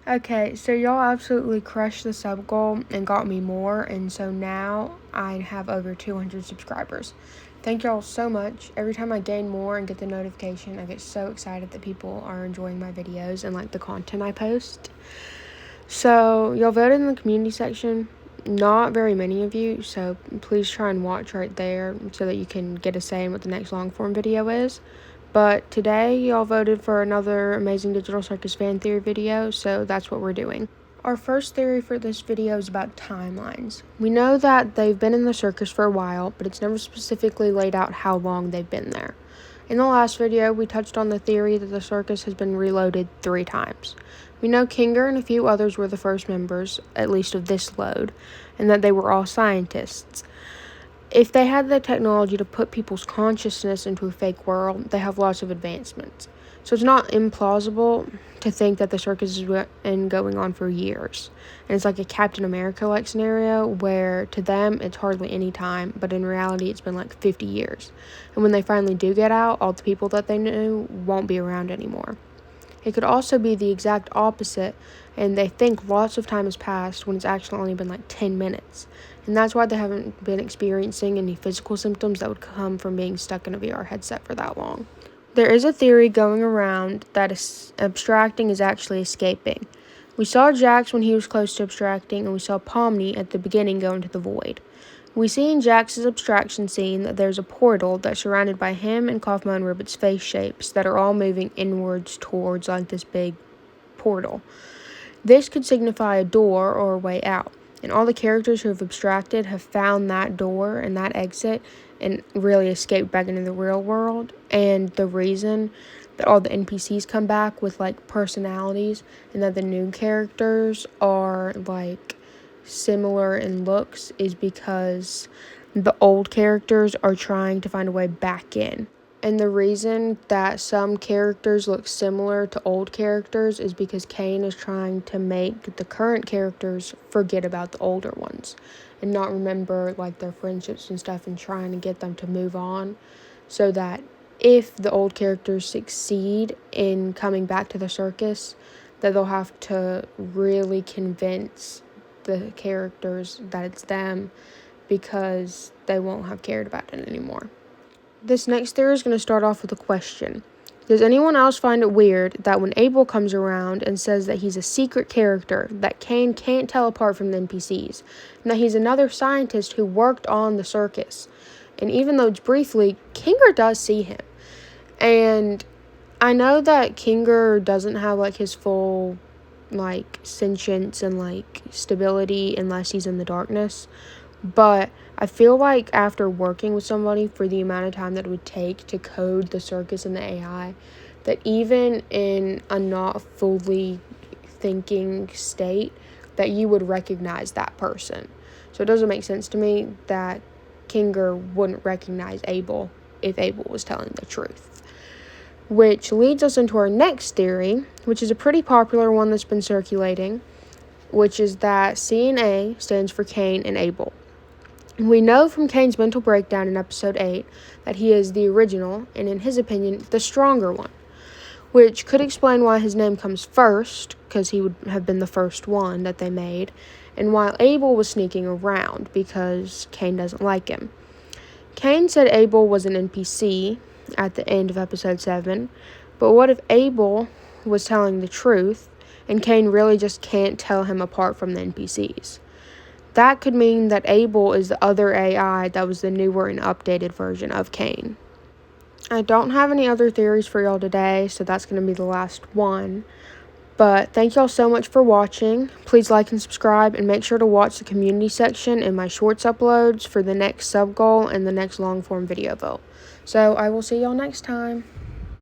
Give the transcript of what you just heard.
Okay, so y'all absolutely crushed the sub goal and got me more, and so now I have over 200 subscribers. Thank y'all so much. Every time I gain more and get the notification, I get so excited that people are enjoying my videos and like the content I post. So y'all voted in the community section. Not very many of you, so please try and watch right there so that you can get a say in what the next long form video is. But today, y'all voted for another Amazing Digital Circus fan theory video, so that's what we're doing. Our first theory for this video is about timelines. We know that they've been in the circus for a while, but it's never specifically laid out how long they've been there. In the last video, we touched on the theory that the circus has been reloaded 3 times. We know Kinger and a few others were the first members, at least of this load, and that they were all scientists. If they had the technology to put people's consciousness into a fake world, they have lots of advancements. So it's not implausible to think that the circus has been going on for years. And it's like a Captain America-like scenario where to them it's hardly any time, but in reality it's been like 50 years. And when they finally do get out, all the people that they knew won't be around anymore. It could also be the exact opposite, and they think lots of time has passed when it's actually only been like 10 minutes. And that's why they haven't been experiencing any physical symptoms that would come from being stuck in a VR headset for that long. There is a theory going around that abstracting is actually escaping. We saw Jax when he was close to abstracting, and we saw Pomni at the beginning go into the void. We see in Jax's abstraction scene that there's a portal that's surrounded by him and Kaufmo and Ribbit's face shapes that are all moving inwards towards like this big portal. This could signify a door or a way out, and all the characters who have abstracted have found that door and that exit and really escaped back into the real world. And the reason that all the NPCs come back with like personalities and that the new characters are like similar in looks is because the old characters are trying to find a way back in. And the reason that some characters look similar to old characters is because Kane is trying to make the current characters forget about the older ones and not remember like their friendships and stuff, and trying to get them to move on so that if the old characters succeed in coming back to the circus, that they'll have to really convince the characters that it's them because they won't have cared about it anymore. This next theory is going to start off with a question. Does anyone else find it weird that when Abel comes around and says that he's a secret character that Kane can't tell apart from the NPCs, and that he's another scientist who worked on the circus, and even though it's briefly, Kinger does see him. And I know that Kinger doesn't have like his full like sentience and like stability unless he's in the darkness, but I feel like after working with somebody for the amount of time that it would take to code the circus and the AI, that even in a not fully thinking state, that you would recognize that person. So it doesn't make sense to me that Kinger wouldn't recognize Abel if Abel was telling the truth. Which leads us into our next theory, which is a pretty popular one that's been circulating, which is that C and A stands for Kane and Abel. We know from Kane's mental breakdown in episode 8 that he is the original, and in his opinion, the stronger one, which could explain why his name comes first, because he would have been the first one that they made, and while Abel was sneaking around because Kane doesn't like him. Kane said Abel was an NPC at the end of episode 7, but what if Abel was telling the truth, and Kane really just can't tell him apart from the NPCs? That could mean that Abel is the other AI that was the newer and updated version of Kane. I don't have any other theories for y'all today, so that's going to be the last one. But thank y'all so much for watching. Please like and subscribe, and make sure to watch the community section in my shorts uploads for the next sub goal and the next long form video vote. So I will see y'all next time.